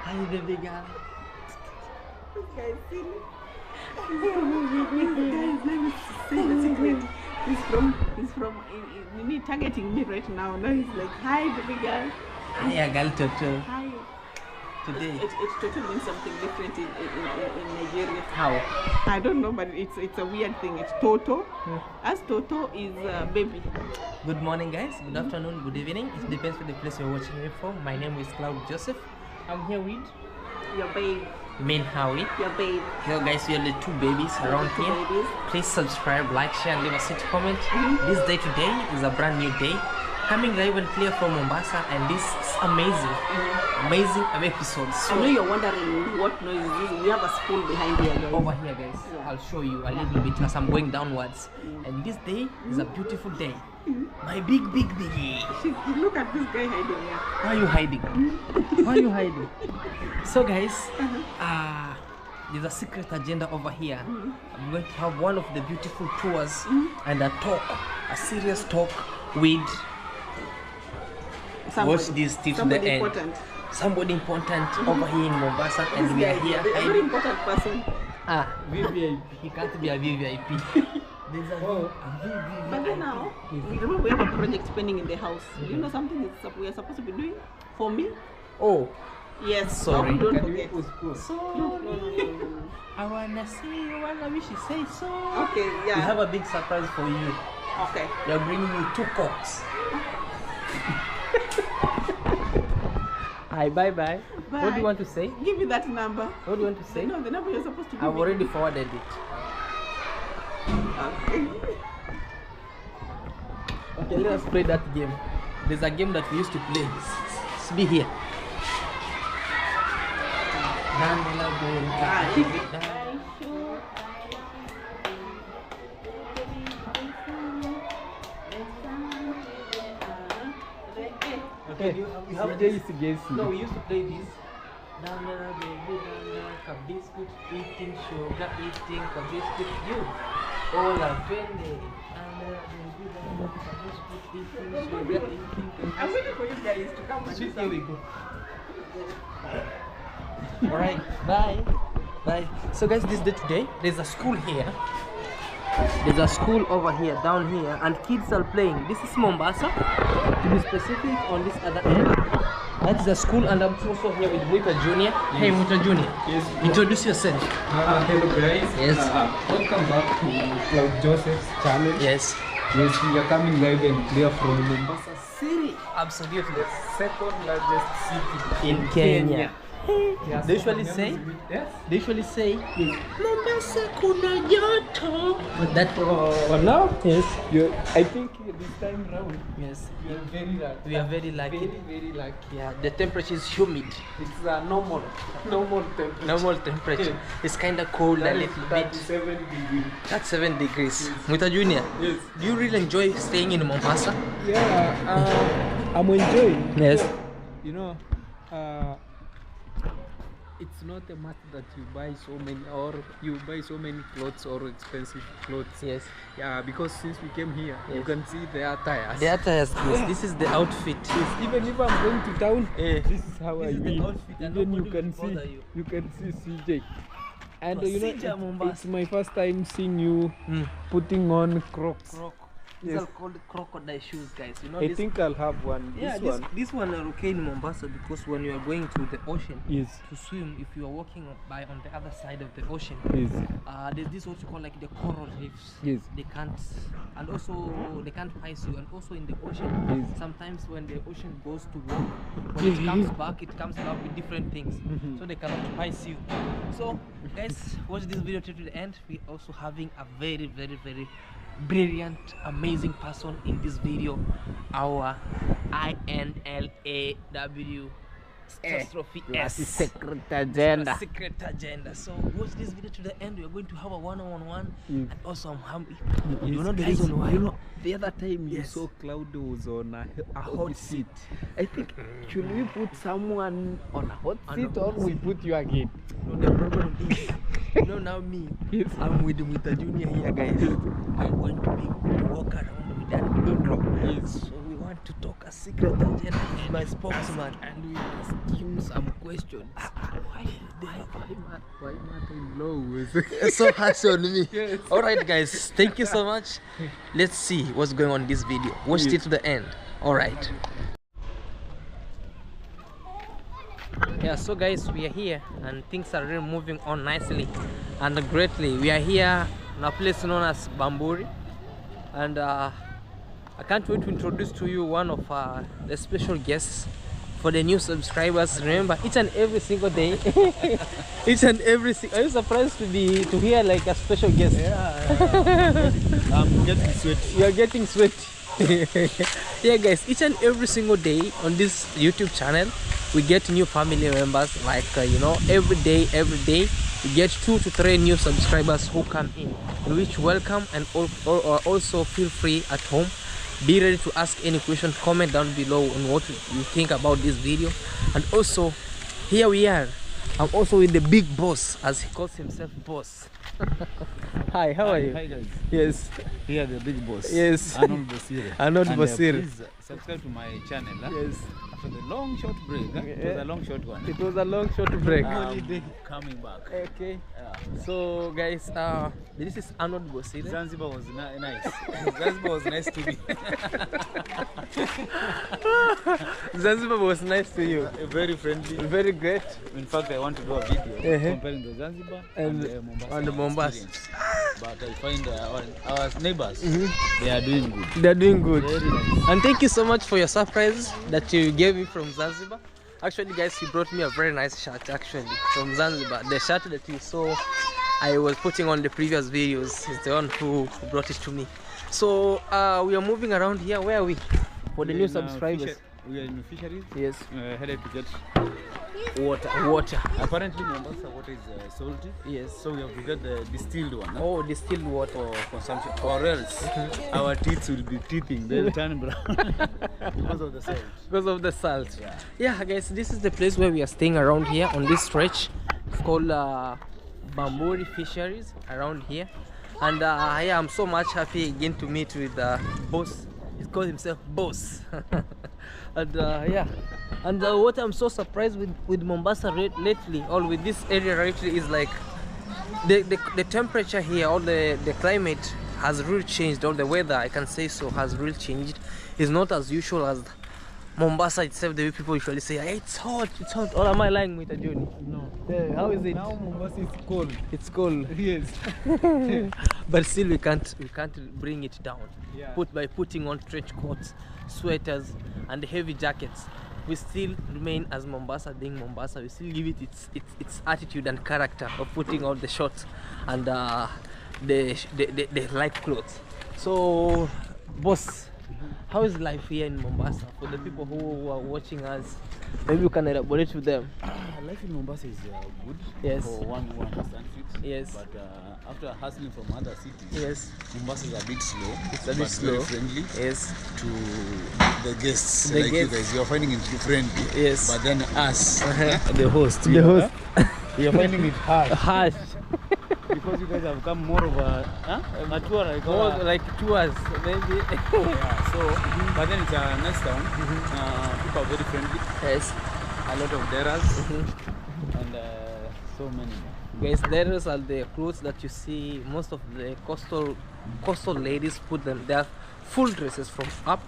Hi, baby girl. This guy is silly. Guys, let me say the secret. He's from, you need targeting me right now. Now he's like, hi, baby girl. Hiya, girl Toto. Hi. Today. It totally means something different in Nigeria. How? I don't know, but it's a weird thing. It's Toto. As Toto is baby. Good morning, guys. Good afternoon. Good evening. It depends on the place you're watching me from. My name is Claude Joseph. I'm here with Your babe. Main Howie. Your babe. Hello, guys. We are the two babies around Two here. babies. Please subscribe, like, share, and leave us a comment. This day today is a brand new day. Coming live and clear from Mombasa, and this is amazing, amazing episodes. So I know you're wondering what noise is this. We have a spoon behind here, guys. over here, guys, I'll show you a little bit as I'm going downwards. And this day is a beautiful day. My biggie. Look at this guy hiding here. Why are you hiding? Why are you hiding? So, guys, there's a secret agenda over here. I'm going to have one of the beautiful tours and a talk, a serious talk with. Watch this till the end. Important. Somebody important over here in Mombasa, and This we guy, are here. a very important person. VVIP. He can't be a VVIP. There's a VVIP. But then now, remember we have a project pending in the house. You know something we are supposed to be doing for me? Oh, Yes. Sorry. Don't forget. sorry. No. I wanna see you. Wanna wish you say so. Okay, We yeah. have a big surprise for you. Okay. We are bringing you 2 cocks. Hi, bye. Bye. What do you want to say? Give me that number. What do you want to say? No, the number you're supposed to give I've me. already forwarded it. Okay. Okay, let us play that game. There's a game that we used to play. Be here. Okay, we have this. No, we used to play this. Dandara baby, dandara, biscuit, eating sugar, eating biscuit. You, all are trendy. Dandara baby, dandara, biscuit, eating sugar, eating. I'm waiting for you guys to come and do Here we something. go. Alright, bye. So guys, this day today, there's a school here. There's a school over here, down here, and kids are playing. This is Mombasa. To be specific, on this other end. That's the school, and I'm also here with Muita Junior. Yes. Hey Muita Junior. Yes. Introduce yourself. Hello guys. Yes. Welcome back to Claude Joseph's channel. Yes. Yes, we are coming live and clear from Mombasa City, Absolutely. second largest city In Kenya. Yes. They usually say. Yes. They usually say. Mombasa kuna joto. But that. For now, yes. I think this time round, Yes. we are very lucky. We are very lucky. Very lucky. Yeah, the temperature is humid. It's a normal temperature. Normal temperature. It's kind of cold a little bit. 37 degrees. That's 7 degrees. Muita Junior, Yes. do you really enjoy staying in Mombasa? Yeah, I'm enjoying. Yes. You know, it's not a matter that you buy so many clothes or expensive clothes. Yes. Yeah, because since we came here, you Yes. can see the attires. The attires, yes. This is the outfit. Yes, even if I'm going to town, Eh. this is how This I is the will. outfit and Even you nobody can will bother see, you. you can see CJ. And So you know, CJ Mombasa. it's my first time seeing you Mm. putting on Crocs. These Yes. are called crocodile shoes, guys. You know I this? think I'll have one. Yeah, this one are okay in Mombasa because when you are going to the ocean Yes. to swim, if you are walking on the other side of the ocean, Yes. there's this what you call like the coral reefs. Yes. They can't, and also they can't ice you. And also in the ocean, Yes. sometimes when the ocean goes to walk, when it comes back with different things. So they cannot ice you. So guys, watch this video till the end. We're also having a very brilliant, amazing person in this video, our INLAW apostrophe S secret agenda. secret agenda. So watch this video to the end. We are going to have a one-on-one, Yes. and also I'm happy. Yes, You know the guys, reason why? You know, the other time you Yes. saw Claude was on a hot hot seat. I think should we put someone on a hot On a seat hot or we seat. put you again? No, the problem is, now me, Yes. I'm with Muita Junior here, guys. I'm going to walk around with an intro. Yes. So we want to talk a secret agenda. He's my spokesman, and we ask him some questions. Why mother-in-law? So harsh on me. Yes. All right, guys. Thank you so much. Let's see what's going on in this video. Watch it to the end. All right. Yeah. So guys, we are here and things are really moving on nicely and greatly. We are here in a place known as Bamburi, and I can't wait to introduce to you one of the special guests. For the new subscribers, remember each and every single day, each and every are you surprised to hear like a special guest? Yeah. I'm getting sweaty. You're getting sweaty. Yeah guys, each and every single day on this YouTube channel we get new family members, like you know, every day we get 2 to 3 new subscribers who come in which welcome, and also feel free at home. Be ready to ask any question. Comment down below on what you think about this video. And also, here we are. I'm also with the big boss, as he calls himself, boss. Hi, how are you? Hi guys. Yes. Here the big boss. Yes. Arnold Basir. Arnold Basir. Please subscribe to my channel. Yes. After the long short break, it was a long short one. It was a long short break. Coming back. Okay. Yeah. So guys, this is Arnold Basir. Zanzibar was nice. Zanzibar was nice to me. Zanzibar was nice to you. Very friendly. Very great. In fact, I want to do a video comparing the Zanzibar and the Mombasa. experience. But I find our neighbors, they are doing good. They're doing good. Very nice. And thank you so much for your surprise that you gave me from Zanzibar. Actually guys, he brought me a very nice shirt actually from Zanzibar. The shirt that you saw I was putting on the previous videos, he's the one who brought it to me. So we are moving around here. Where are we? For the new subscribers. We are in fisheries. Yes. Headed to get Water. Apparently Mombasa water is salty. Yes. So we have to get the distilled one. Oh, distilled water. For consumption. Or else our teeth will be teething. They'll turn brown because of the salt. Because of the salt. Yeah. Yeah guys, this is the place where we are staying around here on this stretch. It's called Bamburi Fisheries around here. And yeah, I'm so much happy again to meet with boss. He calls himself boss. And yeah, and what I'm so surprised with Mombasa lately, or with this area lately, is like the temperature here, or the climate has really changed, or the weather, I can say so, has really changed. It's not as usual as Mombasa itself, the way people usually say, hey, it's hot, or am I lying with a Johnny? No. Yeah, how is it? Now Mombasa is cold. It's cold. Yes. But still we can't bring it down. Yeah. By putting on trench coats, sweaters and heavy jackets, we still remain as Mombasa being Mombasa. We still give it its attitude and character of putting on the shorts and the light clothes. So boss, how is life here in Mombasa for the people who are watching us? Maybe you can elaborate with them. Life in Mombasa is good. Yes. For one who understands it. Yes. But after hustling from other cities, Yes. Mombasa is a bit slow. It's a bit but slow. Very friendly. Yes. To the guests, The like guests. you guys, you are finding it friendly. Yes. But then us, Uh-huh. the host, The host. we are finding it hard Harsh. because you guys have come more of a tour, like More like tours, maybe. yeah. So, but then it's a nice town. People are very friendly. Yes. A lot of deras and so many. Guys, those are the clothes that you see most of the coastal ladies put them. They are full dresses from up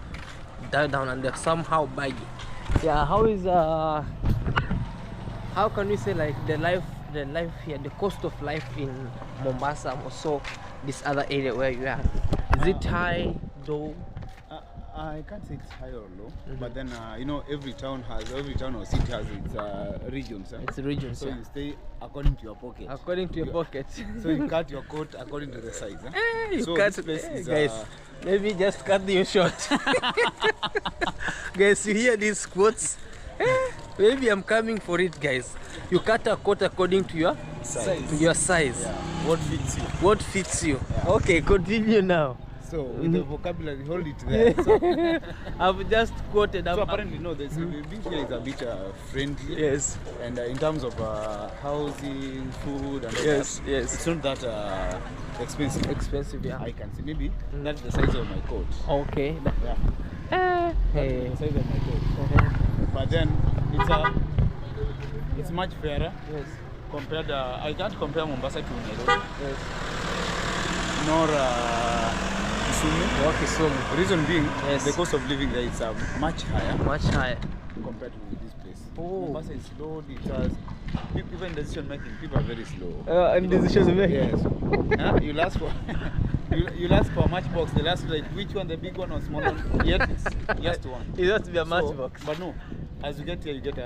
down, and they're somehow baggy. Yeah, how is how can we say like the life here, the cost of life in Mombasa, and also this other area where you are? Is it high, low? I can't say it's high or low, but then you know, every town or city has its regions. It's a region, So yeah. you stay according to your pocket. According to your pocket. So you cut your coat according to the size. You So cut, this place is, guys. Maybe just cut you short. Guys, you hear these quotes? Maybe I'm coming for it, guys. You cut a coat according to your size. To your size. Yeah. What fits you? What fits you? Yeah. Okay, continue now. So with the vocabulary, hold it there. So, I've just quoted. so apparently, no, the beach here is a bit friendly. Yes. And in terms of housing, food, and all Yes, that, yes. it's not that expensive. Expensive, yeah. I can see maybe that's the size of my coat. Okay. Yeah. Hey. The size of my coat. But then it's a it's much fairer. Yes. Compared, I can't compare Mombasa to Nairobi. Yes. Nor Kisumu. Or Kisumu. Reason being, Yes. the cost of living there is much higher Much higher. compared to this place. Oh. Mombasa is slow. It has even decision making. People are very slow. And decision making. Yes. Huh? You'll ask for you'll ask for a matchbox. They'll ask like which one, the big one or small one. Yet it's just one. It has to be a So, matchbox. but no, as you get here, you get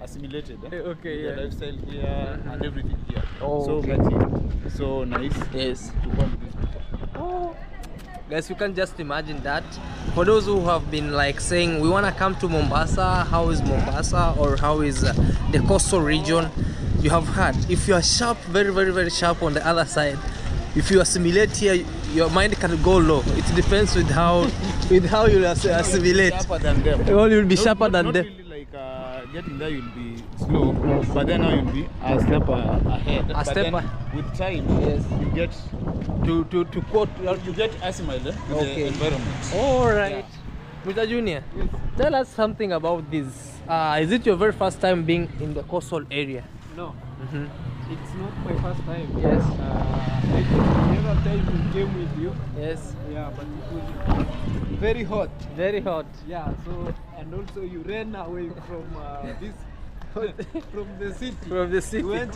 assimilated. Okay, With yeah. the lifestyle here and everything here. Oh, so okay. much, so nice. Yes. To bond with these people. Oh. Guys, you can just imagine that. For those who have been like saying we want to come to Mombasa, how is Mombasa or how is the coastal region? You have heard. If you are sharp, very, very, very sharp on the other side, if you assimilate here, your mind can go low. It depends with how you assimilate. Sharper than them. Well, you'll be sharper than not them. Really like getting there, you'll be slow, but then now you'll be a step ahead. But step then with time, Yes. you get To quote. you get assimilated with Okay. the environment. All right. Mr. Junior, tell us something about this. Is it your very first time being in the coastal area? No, Mm-hmm. it's not my first time. Yes. The other time we came with you. Yes. Yeah, but it was very hot. Very hot. Yeah, so and also you ran away from this from the city. From the city. You went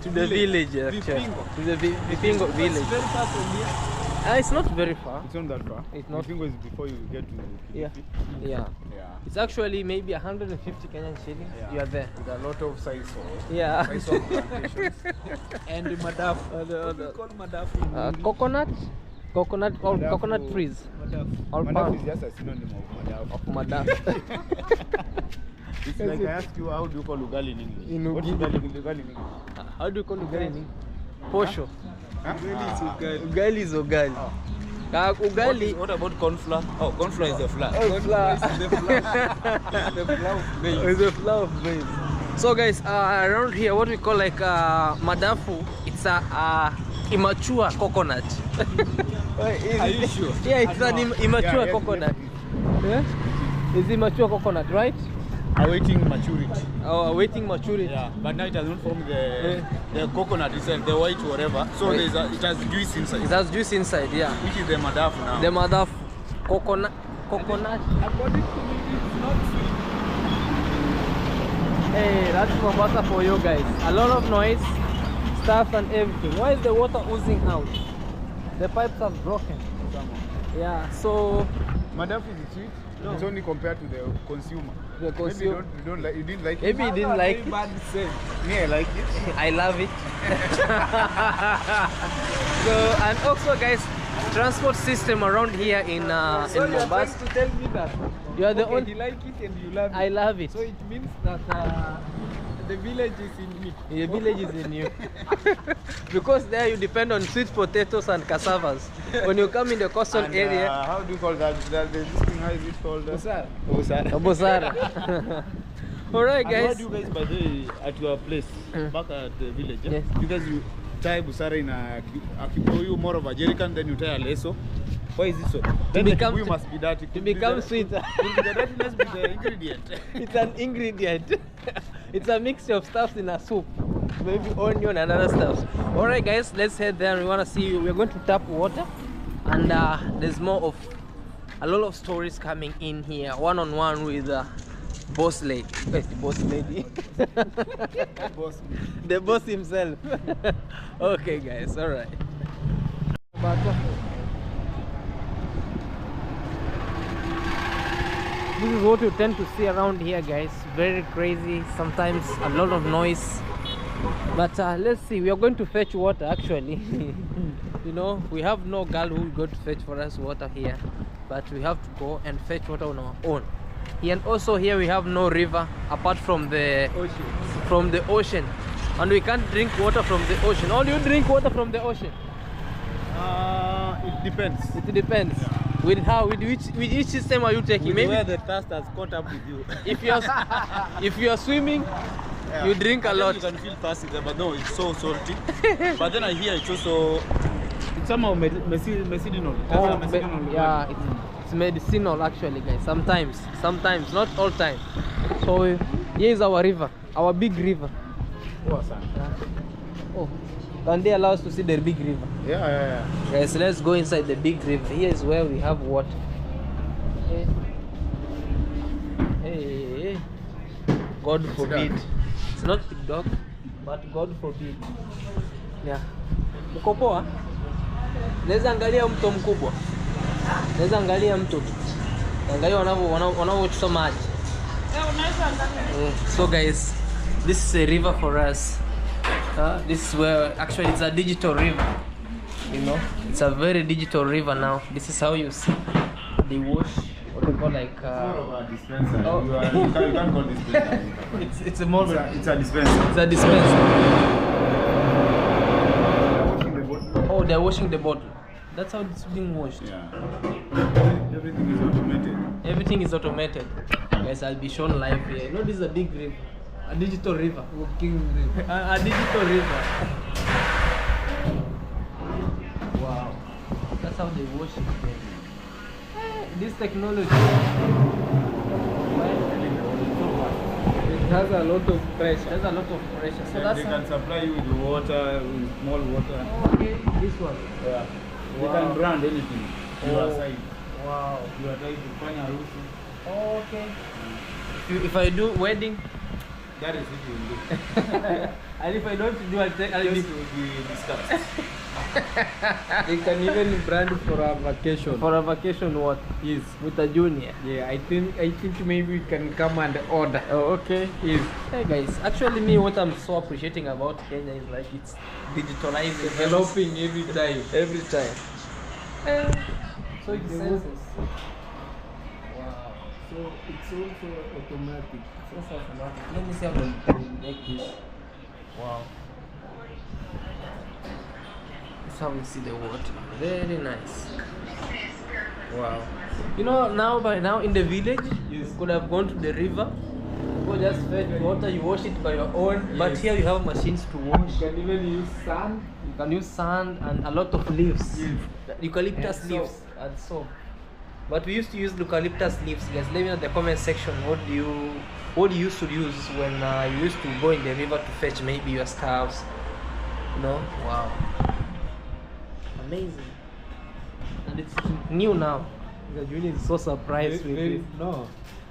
To the village, actually. Vipingo. To the Vipingo It's village. very far from here. It's not very far. It's not that far. It's not. I think it was before you get to Yeah. Kilifi. Yeah. Yeah. It's actually maybe 150 Kenyan shillings. Yeah. You are there. With a lot of size of Yeah. plantations. And Madafu. What do you call Madafu? in English? Coconut, all Madafu. coconut trees. Madafu. All Madaf palm is just a synonym of madaf. madaf. It's like I ask you, how do you call ugali in English? In What's Ugali. ugali in English? How do you call ugali in English? Posho. Huh? Ugali is ugali. Ugali. What about corn flour? Oh, corn flour is the flour. Oh, flour. The flower of maize. It's a flower of maize. So guys, around here, what we call like madafu, it's a immature coconut. Are you sure? Yeah, it's an immature Yeah, coconut. Yeah? It's immature coconut, right? Awaiting maturity. Oh, awaiting maturity. Yeah, but now it has not formed the coconut itself, the white whatever. So Right. it has juice inside. It has juice inside, yeah. Which is the madaf now. The madafu, coconut. According to me, it's not sweet. Hey, that's Mombasa for you guys. A lot of noise, stuff and everything. Why is the water oozing out? The pipes are broken. Yeah, so Madaf is sweet. No. It's only compared to the consumer. the Maybe consumer. you didn't like Maybe you it. didn't like Very it. bad scent. Me, I like it. I love it. So, and also guys, transport system around here in So you're trying Mombasa. to tell me that You are the okay, only. you like it and you love it. I love it. So it means that the village is in me. The village is in you. Because there you depend on sweet potatoes and cassavas. When you come in the coastal And, area, how do you call that? This thing, how is it called? Osar. Osar. Bosara. Alright And what guys. do you guys, by the way, at your place, back at the village, Yes. you guys you tie busara in a Kikuyu, more of a jerrycan, then you tie a leso. Why is it so? Then the become- Kikuyu must be dirty. to become sweeter. Could be the dirtiness be the ingredient. It's an ingredient. It's a mixture of stuffs in a soup. Maybe onion and other stuff. Alright guys, let's head there. We wanna see, we're going to tap water. And there's more of a lot of stories coming in here. One-on-one with boss lady. Wait, the boss lady. Boss. The boss himself. Okay guys, alright. This is what you tend to see around here guys. Very crazy, sometimes a lot of noise. But let's see, we are going to fetch water actually. You know, we have no girl who will go to fetch for us water here, but we have to go and fetch water on our own. And also here we have no river apart from the ocean, and we can't drink water from the ocean. All you drink water from the ocean? It depends. It depends. With which system are you taking? Maybe Where the thirst has caught up with you. if you are swimming, Yeah. you drink a And then lot. You can feel thirsty there, but no, it's so salty. But then I hear it's also, it's somehow medicinal. It has a medicinal yeah, value. it's medicinal actually guys. Sometimes, not all time. So here is our river, our big river. Oh, can they allow us to see the big river? Yeah. Guys, let's go inside the big river. Here is where we have water. Hey. God forbid. It's not big dog, but God forbid. Yeah. Uko poa? Naweza angalia mto mkubwa. Naweza angalia mto. Angalia wanavyochota maji. So guys, this is a river for us. This is where actually it's a digital river. You know, it's a very digital river now. This is how you see they wash what they call like dispenser. Oh. You can't call dispenser. it's a more It's a dispenser. it's a dispenser. Washing the bottle. Oh, they're washing the bottle. That's how it's being washed. Yeah. Everything is automated. Everything is automated. Guys, I'll be shown live here. You know, this is a big river, a digital river, Walking river. a digital river. Wow, that's how they wash it. This technology. It has a lot of pressure. There's a lot of pressure. So They that's can supply you with water, with small water. okay. This one. Yeah. They Wow. can brand anything. You are Oh. side. Wow. You are trying to find a roof. Okay. If I do wedding, That is what you will do. and if I don't do, I'll This be will be discussed. They can even brand for a vacation. for a vacation. What Yes. with a junior? Yeah, I think maybe we can come and order. Oh, okay. Yes. Hey guys, actually me what I'm so appreciating about Kenya is like it's digitalizing, Developing every time. every time. So it senses. Wow. So it's also automatic. It's automatic. Let me see how to make this. Wow. That's how we see the water. Very nice. Wow. You know, now by now in the village, you could have gone to the river. Go just fetch water, you wash it by your own. But Yes. here you have machines to wash. You can even use sand. You can use sand and a lot of leaves. Yes. Eucalyptus And leaves and soap. But we used to use eucalyptus leaves, guys. Let me know in the comment section what you used to use when you used to go in the river to fetch maybe your stuffs. You know? Wow. Amazing. And it's new now. The junior is so surprised with it. No.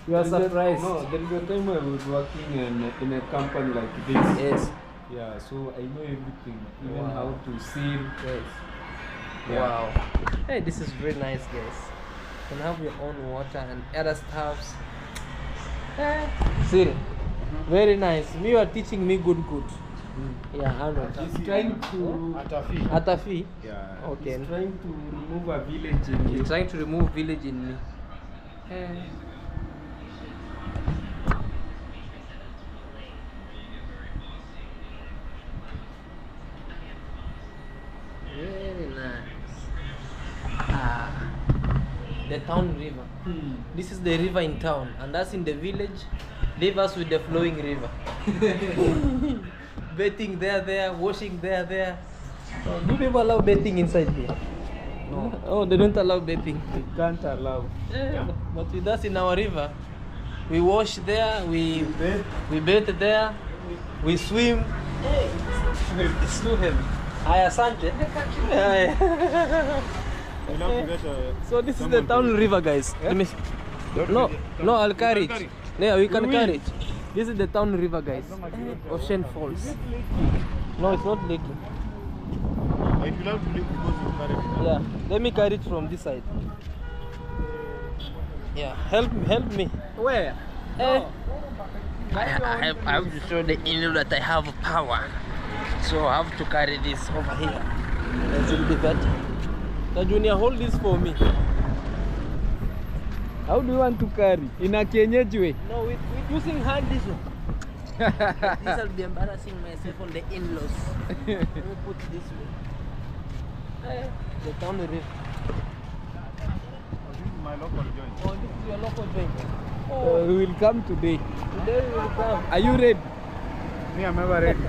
You are There is a- surprised. No, there is a time I was working in a company like this. Yes. Yeah, so I know everything, even Wow. how to seal. Yes. Yeah. Wow. Hey, this is very nice, guys. You can have your own water and other stuffs. See, very nice. You are teaching me good. Yeah, I know. He's trying to At a fee. Yeah. Okay. he's trying to remove a village in you. He's trying to remove village in me. Very nice. The town river. This is the river in town, and that's in the village. Leave us with the flowing river. Bathing there, washing there. So, do people allow bathing inside here? No. Oh, they don't allow bathing. They can't allow. But with us in our river, we wash there, we bathe there, we swim. It's too heavy. Aya, asante. So this is the town river, guys. Let me. No, I'll carry it. Yeah, we can carry it. This is the town river, guys. Ocean Falls. No, it's not leaking. If you love to live because you carry it. Yeah, let me carry it from this side. Yeah, help me. Where? I have to show the in that I have power. So I have to carry this over here. It will be better. The junior, hold this for me. How do you want to carry? In a kienyeji way? No, with using hand this one. This will be embarrassing myself on the in-laws. Let me put it this way. The town river. This is my local joint. Oh, this is your local joint. We will come today. Today we will come. Are you ready? Me, I'm never ready.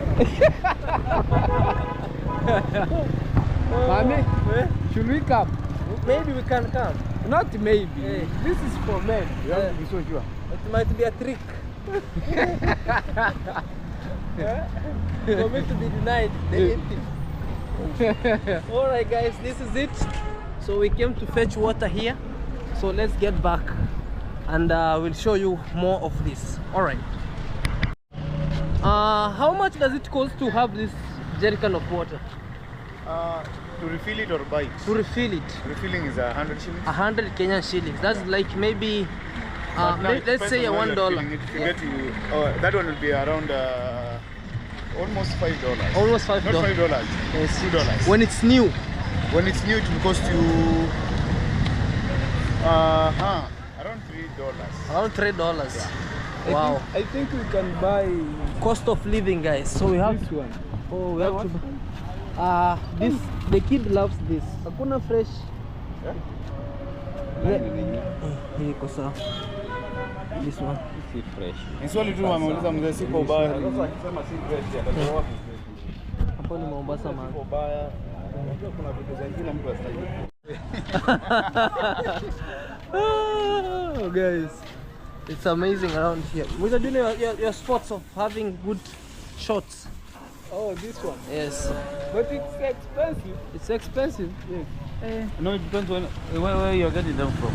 Mommy, should we come? Maybe we can come. Not maybe. Hey. This is for men. You have to be so sure. It might be a trick. For me to be denied the empty. Alright guys, this is it. So we came to fetch water here. So let's get back and we'll show you more of this. Alright. How much does it cost to have this jerrycan of water? To refill it or buy it? To refill it. Refilling is 100 shillings. 100 Kenyan shillings. That's like maybe let's say a $1. If you get to, that one will be around almost $5. Almost $5. Not $5. Yes. $2. When it's new. When it's new, it will cost you around $3. Around $3. Yeah. Wow. I think we can buy Cost of living, guys. So we have this one. Oh, we have to. This the kid loves this. Hakuna fresh. Hii iko sawa. This one. This is fresh. Ni swali tu ameuliza mzee siko baya. Sasa akisema si fresh atatoa wapi? Hapo ni Mombasa man. Siko baya. Unajua kuna vitu zingine mtu astahili. Oh, guys, it's amazing around here. With the your spots of having good shots. Oh, this one. Yes. But it's expensive. It's expensive. Yes. No, it depends where you're getting them from.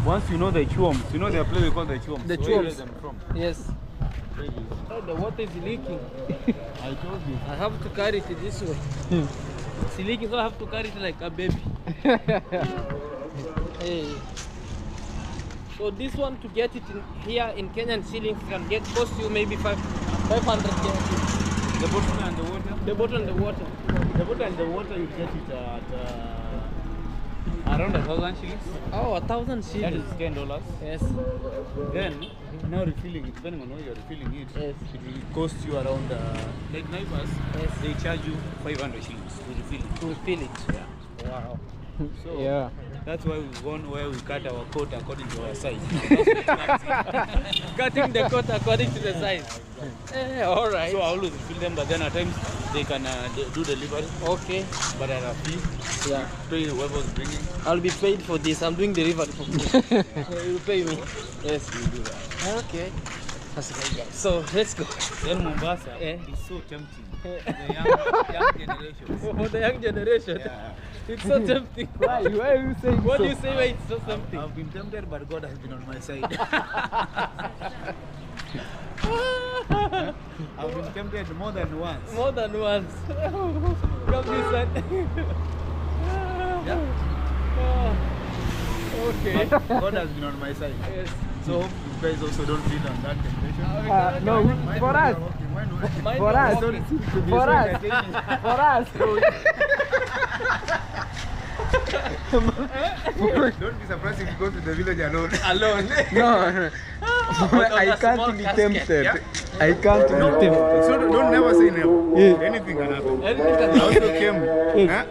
Once you know the chuoms, you know the place we call the chuoms. The Where you chuoms. get them from? Yes. Oh, the water is leaking. I told you. I have to carry it this way. It's leaking, so I have to carry it like a baby. Hey. So this one, to get it in here in Kenyan shillings can cost you maybe 500 Kenyan shillings. The bottle and the water? The bottle and the water. The bottle and the water, you get it at around 1,000 shillings. Oh, 1,000 That shillings. is $10. Yes. Then, now refilling it, depending on where you're refilling it, Yes. it will cost you around, like neighbors, Yes. they charge you 500 shillings to refill it. To refill it. Yeah. Wow. So, Yeah. that's why we've gone where we cut our coat according to our size. Cutting the coat according to the size. All right. So I always refill them, but then at times they can do delivery, Okay. but at a fee, Yeah. pay whoever's bringing. I'll be paid for this. I'm doing delivery for free. You will pay me. Yes. We'll do that. Okay. That's great, guys. So let's go. Then Mombasa Eh. is so tempting. The young generations. For the young generation, Yeah. it's so tempting. Why are you saying What so? do you say? Why it's so tempting? I've been tempted, but God has been on my side. I've been tempted more than once. More than once. Come this side. Yeah. Okay. But God has been on my side. Yes. So hope you guys also don't feel on that temptation. No, for us. Mine For was us. walking. For us. For us. Don't be surprised if you go to the village alone. Alone. No. I can't be tempted. I can't be tempted. So don't never say never. Yeah. Anything can happen. Anything can I also happen. came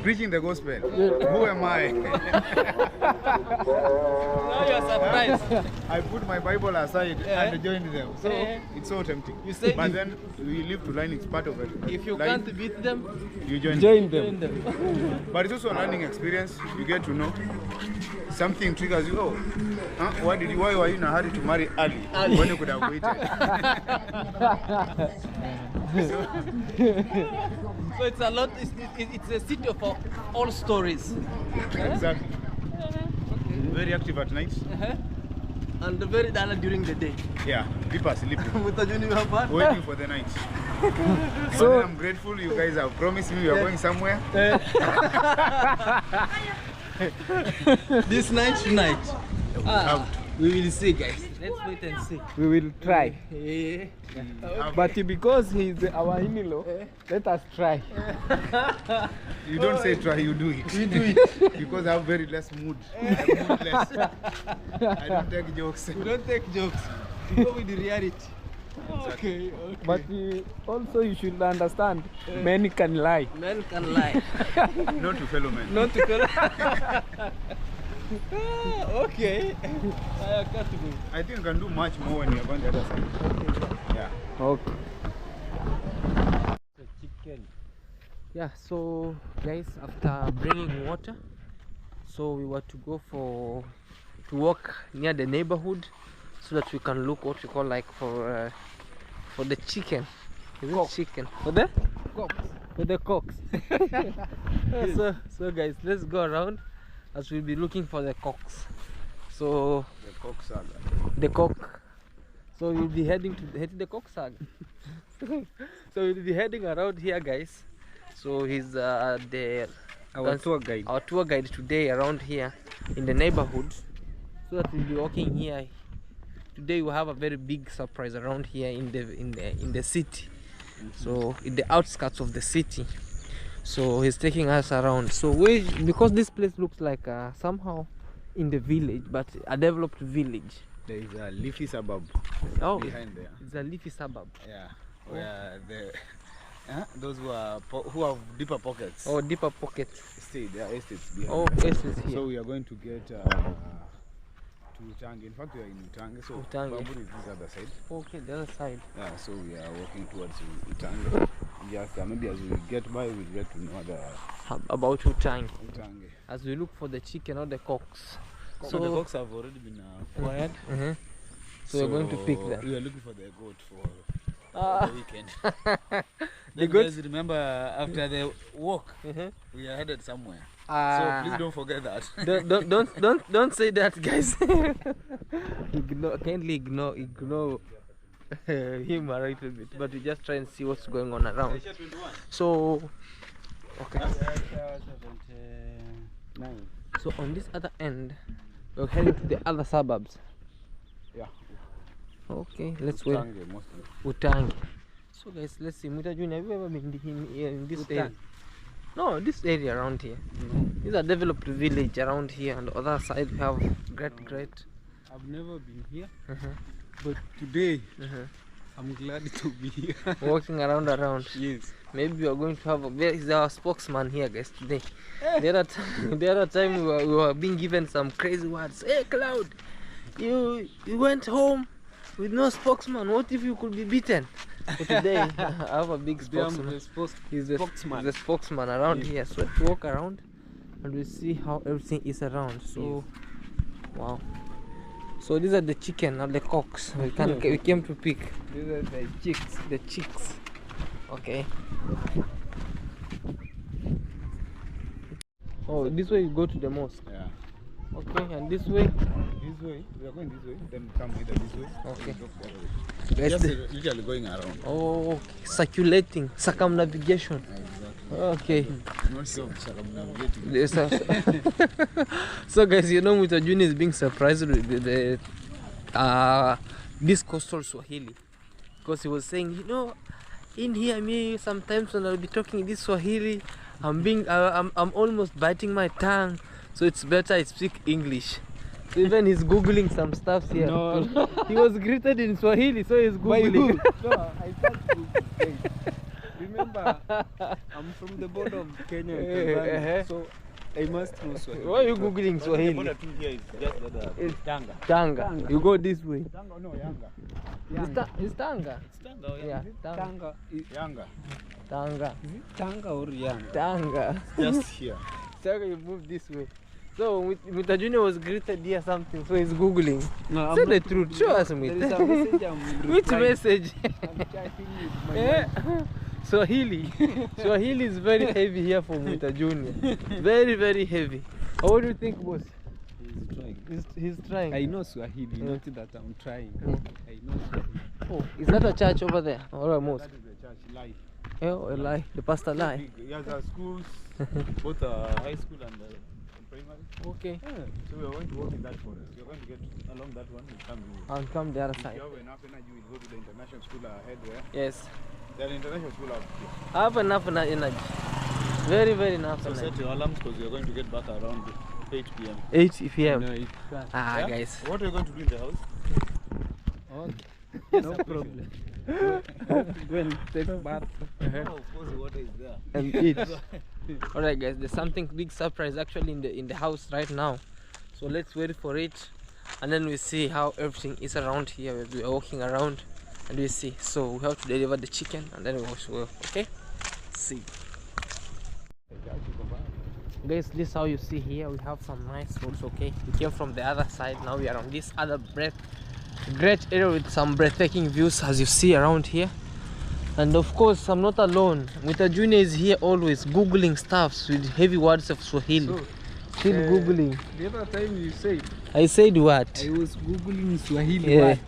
preaching the gospel. Who am I? Now you're surprised. I put my Bible aside and joined them. So it's so tempting. You say but if- then we live to learn, it's part of it. If you Learn, can't beat them, you join Join join them. them. But it's also a learning experience. You get to know something triggers you. Oh, why were you in a hurry to marry early when you could have waited? So it's a lot. It's a city of all stories. Exactly. Very active at night. And very dull during the day. Yeah, people are sleeping, Mutajuni hapa. waiting for the night. So- So then I'm grateful you guys have promised me you are going somewhere. This night tonight. Out. We will see, guys. Let's wait and see. We will try. Yeah. But because he's our in-law, let us try. You don't say try, you do it. You do it. Because I have very less mood. I'm moodless. I don't take jokes. We don't take jokes. We go with the reality. Okay. But also you should understand, men can lie. Men can lie. Not to fellow men. Not to correct. Okay. I got to go. I think you can do much more when you're on the other side. Yeah. Okay. Yeah, so guys, after bringing water, so we were to go to walk near the neighborhood so that we can look what we call like for the chicken. Is it chicken? For the cocks. So guys, let's go around as we'll be looking for the cocks. So The cock saga. the cock. So we'll be heading to the cock saga. So we'll be heading around here, guys. So he's our tour guide today around here in the neighborhood. So that we'll be walking here. Today we have a very big surprise around here in the city. So in the outskirts of the city. So he's taking us around. So because this place looks like somehow in the village, but a developed village. There is a leafy suburb behind there. It's a leafy suburb. Yeah, where those who have deeper pockets. Oh, deeper pockets. Stay, there are estates behind. Oh, estates here. So we are going to get to Utange. In fact, we are in Utange. So Bamburi is this other side. Okay, the other side. Yeah, so we are walking towards Utange. Just maybe as we get by, we'll get to know about Utange. As we look for the chicken or the cocks. So the cocks have already been acquired. So we're going to pick them. We are looking for the goat for the weekend. The goats. Guys, remember after the walk, we are headed somewhere. So please don't forget that. Don't say that, guys. Kindly ignore him a little bit, but we just try and see what's going on around. So okay. So on this other end, we're heading to the other suburbs. Yeah. Okay, let's wait. Utange. So guys, let's see. Muta Junior, have you ever been in this area? No, this area around here. This is a developed village around here, and the other side we have great. I've never been here, but today I'm glad to be here. Walking around. Yes. Maybe we are going to have he's our spokesman here, guys, today. The other time we were being given some crazy words. Hey, Claude, you went home with no spokesman. What if you could be beaten? So today I have a big spokesman. He's the spokesman around here. So let's walk around and we'll see how everything is around. So wow. So these are the chicken and the cocks we came to pick. These are the chicks. The chicks. Okay. Oh, this way you go to the mosque. Yeah. Okay, and this way? This way. We are going this way. Then come either this way. Okay. Guys, just usually going around. Oh, okay. Circulating, circumnavigation. Exactly. Okay. Not sure of circumnavigating. Yes, so guys, you know Mr. Juni is being surprised with the this coastal Swahili, because he was saying, you know, in here me sometimes when I'll be talking this Swahili, I'm almost biting my tongue, so it's better I speak English. So even he's googling some stuff here. No. He was greeted in Swahili, so he's googling. No, I can't Google. Remember, I'm from the border of Kenya and Tanzania, so I must know Swahili. Why are you googling Swahili? Here is just It's Tanga. Tanga. You go this way. Tanga, no, Yanga. It's Tanga. It's Tanga, oh, Yeah, Tanga. Tanga. Yanga. Tanga. Is it Tanga or Yanga? Tanga. Just here. Tanga, you move this way. So Mr. Junior was greeted here something, so he's googling. No, Say the truth. Show us, There is a message I'm Which replying. message? I'm chatting with my Eh? wife. Swahili. Swahili is very heavy here for Mr. Junior. Very, very heavy. What do you think, boss? He's trying. He's trying. I know Swahili, not that I'm trying. I know Swahili. Oh, is that a church over there or a mosque? That is the church, lie. Oh, a lie. The pastor lie. Big. Yeah, there are schools, Both high school and primary. Okay. so we are going to walk in that forest. We are going to get along that one and come here. I'll come the other If side. you have enough energy, we'll go to the international school ahead there. Yes. There are international school out here. I have enough energy. Very, very enough So set energy. your alarms because we are going to get back around 8 p.m. 8 p.m. No, it can't. Ah, Yeah? guys. What are you going to do in the house? Okay. No problem. Go and take a bath. Oh, of course, the water is there. And eat. Alright, guys. There's something big surprise actually in the house right now. So let's wait for it, and then we see how everything is around here. We are walking around, and we see. So we have to deliver the chicken, and then we'll okay. See. Guys, this is how you see here. We have some nice foods. Okay, we came from the other side. Now we are on this other break. Great area with some breathtaking views as you see around here. And of course, I'm not alone. Mita Junior is here always googling stuffs with heavy words of Swahili. So, Still googling. The other time you said, I said what? I was googling Swahili word.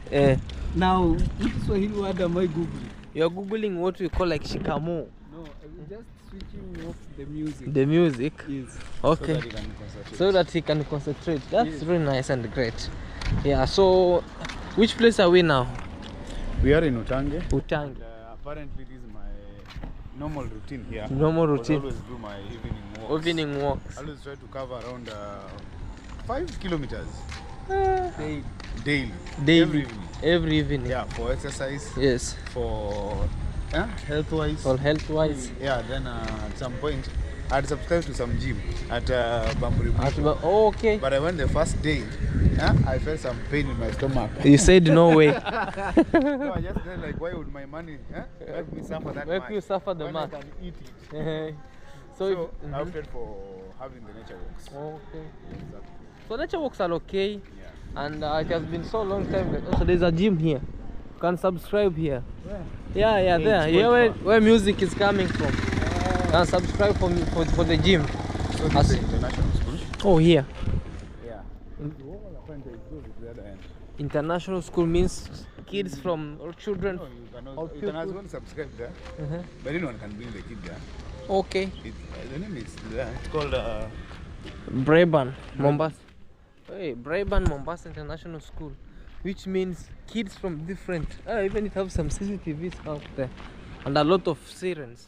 Now, which Swahili word am I googling? You're googling what we call like shikamo. No, I'm just switching off the music. The music? Yes. Okay. So that he can concentrate. That's really nice and great. Yeah, so which place are we now? We are in Utange. Utange. Apparently this is my normal routine here. Normal routine. I always do my evening walks. Evening walks. I always try to cover around 5 kilometers daily. Every evening. Every evening. Yeah, for exercise. Yes. For health-wise. For health-wise. Yeah, then at some point I'd subscribe to some gym at Bamburi. Oh, okay. But I went the first day. I felt some pain in my stomach. You said no way. No, I just said like, why would my money make me suffer that much? Make you suffer the much. I can eat it. So I opted for having the nature walks. Okay. Exactly. So nature walks are okay. Yeah. And it has been so long time. Also, there's a gym here. You can subscribe here. Where? Yeah, there. Here where music is coming from. You can subscribe for the gym. So this is the international school. Oh, here. Yeah. International school means kids from or children. No, you can as well subscribe there. But anyone can bring the kid there. Okay. The name is it's called Braban, Mombasa. Hey, Braban Mombasa International School, which means kids from different. Even it have some CCTVs out there and a lot of sirens,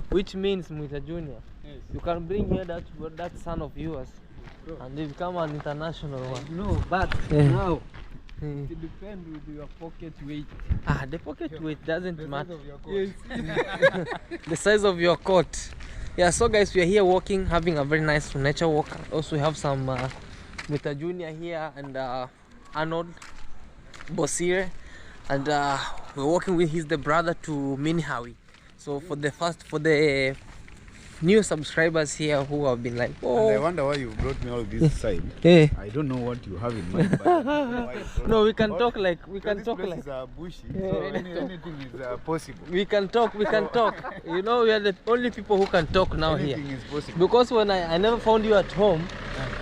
which means Mita Junior. Yes. You can bring here that son of yours, and they become an international one. No, but now it depends with your pocket weight. The pocket weight doesn't matter. Yes. The size of your coat. Yeah, so guys, we are here walking, having a very nice nature walk. Also, we have some Mita Junior here and Arnold Bosire, and we're walking with. He's the brother to Minhawi. So for the new subscribers here who have been like, and I wonder why you brought me all this side. I don't know what you have in mind, but I don't know why you brought no, me. we can talk like we can this talk place like. is bushy, so anything is possible. We can talk. You know, we are the only people who can talk now Anything here. is possible. Because when I never found you at home,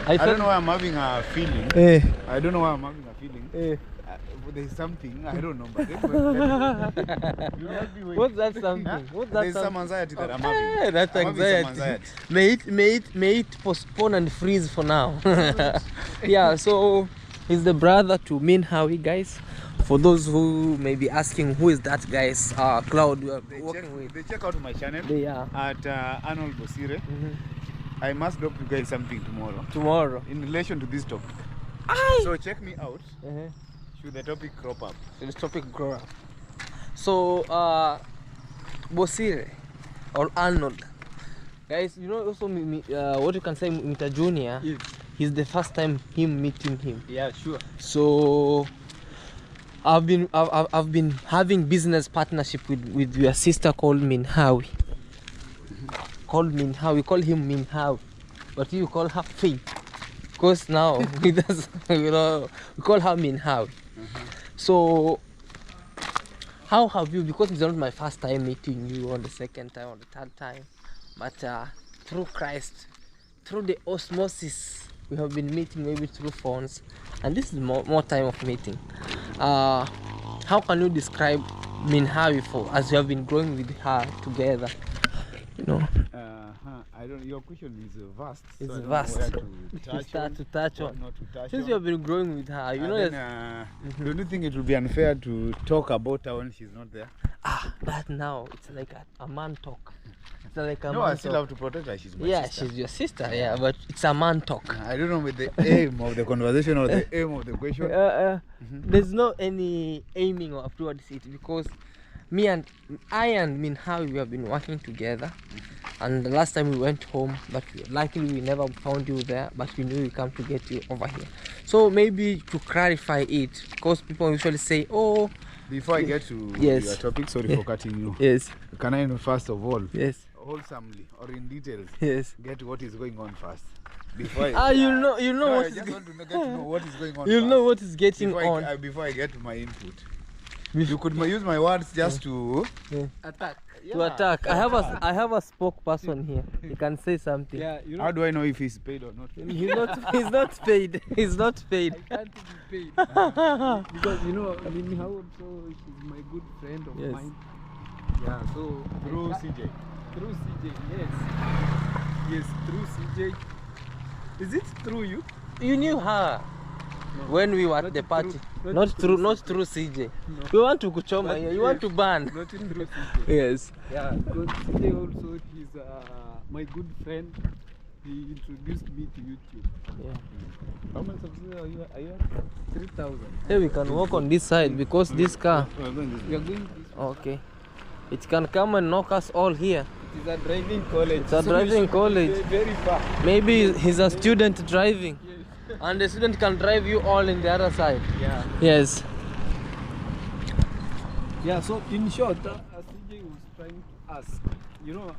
I don't know why I'm having a feeling. I don't know why I'm having a feeling. There's something, I don't know, but what's that something? What's that there's some anxiety that I'm having. That's I'm anxiety. May it postpone and freeze for now. Yeah, so he's the brother to Minhawi, guys. For those who may be asking who is that guys, Claude we are working with. They check out my channel at Arnold Bosire. I must drop you guys something tomorrow in relation to this topic. So check me out. Should the topic crop up? So Bosire or Arnold, guys, you know also what you can say, Mita Junior. Yes. He's the first time meeting him. Yeah, sure. So I've been having business partnership with your sister called Minhawi. We call him Minhawi, but you call her Faith. Because now we call her Minhawi. So how have you, because it's not my first time meeting you, on the second time or the third time, but through Christ, through the osmosis, we have been meeting maybe through phones, and this is more time of meeting. How can you describe Minhawi as you have been growing with her together? You know. I don't. Your question is vast. It's so vast. I don't know where to touch on. Not to touch Since on. you have been growing with her, you know. Then, don't you think it would be unfair to talk about her when she's not there? That now it's like a man talk. It's like a No, man I still talk. have to protect her. She's my sister. She's your sister. Yeah, but it's a man talk. I don't know with the aim of the conversation or the aim of the question. There's no any aiming or towards it, because I and Minhawi, we have been working together, and the last time we went home, but luckily we never found you there, but we knew we come to get you over here. So maybe to clarify it, because people usually say, oh, before I get to Yes. your topic, sorry for cutting you. Yes. Can I know first of all, Yes. wholesomely or in details. Yes. Get what is going on first. Before You know no, what I is just want to get to know what is going on. you first know what is getting on. before I get to my input. You could use my words just to Attack. To attack. I have a spokesperson here. He can say something. Yeah, you know. How do I know if he's paid or not? He's not paid. He's not paid. I can't be paid. Because you know, Lini Howard, so she's my good friend of Yes. mine. Yeah, so Through CJ. Through CJ, yes. Yes, through CJ. Is it through you? You knew her when we were at the party. Not through CJ. No. You want to kuchoma But here. You want to ban. Not in through CJ. Yes. Yeah, because CJ also, he's my good friend. He introduced me to YouTube. Yeah. How many subscribers are you at? 3,000. Hey, we can walk on this side because this car. We are going this way. Okay. It can come and knock us all here. It is a driving college. It's a driving college. Very far. Maybe he's a student driving. And the student can drive you all in the other side. Yeah. Yes. Yeah, so in short, CJ was trying to ask, you know,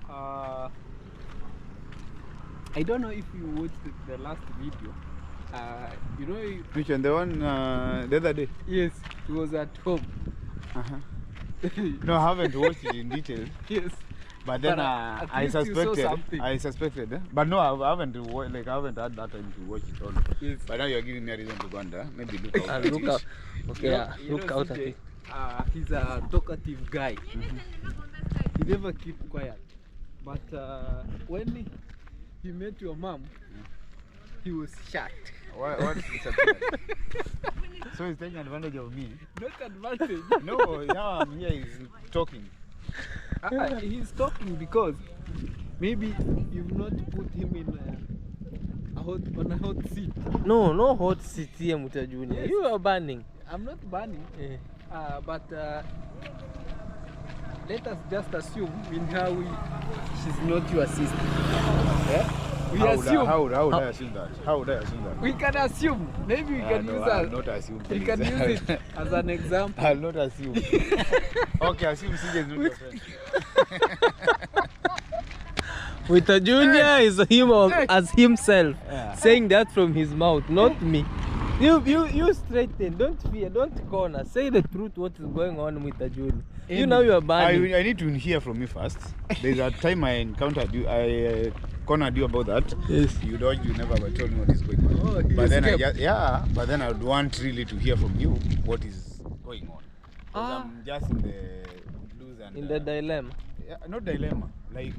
I don't know if you watched the last video. You know, Which one? The one the other day? yes, he was at home. No, I haven't watched it in detail. Yes. But then But, at I least you saw suspected. something. I suspected. But no, I haven't had that time to watch it all. Yes. But now you're giving me a reason to go under. Maybe look out. And at look it. out. Okay, yeah. You Look know, out at CJ, it. he's a talkative guy. He never keep quiet. But when he met your mom, he was shocked. What is happening? So he's taking advantage of me. Not advantage. No, now I'm here. He's talking. He's talking because maybe you've not put him in on a hot seat. No hot seat here, Muta Junior. Yes. You are banning. I'm not banning, Yeah. but let us just assume in how she's not your sister. Yeah? We assume. How would I assume that? How would I assume that? We can assume. Maybe we can No, use I'll that. not assume. We please. can use it as an example. I'll not assume. Okay, assume CJ is not your friend. Muta Junior is him as himself, Yeah. saying that from his mouth, not me. You straighten. Don't fear. Don't corner. Say the truth. What is going on, Muta Junior? You know you are banning. I need to hear from you first. There's a time I encountered you. I cornered you about that. Yes. You dodged. You never ever told me what is going on. Oh, he but then escaped. but then I would want really to hear from you what is going on. Because Ah. I'm just in the blues and In the dilemma. yeah, not dilemma. Like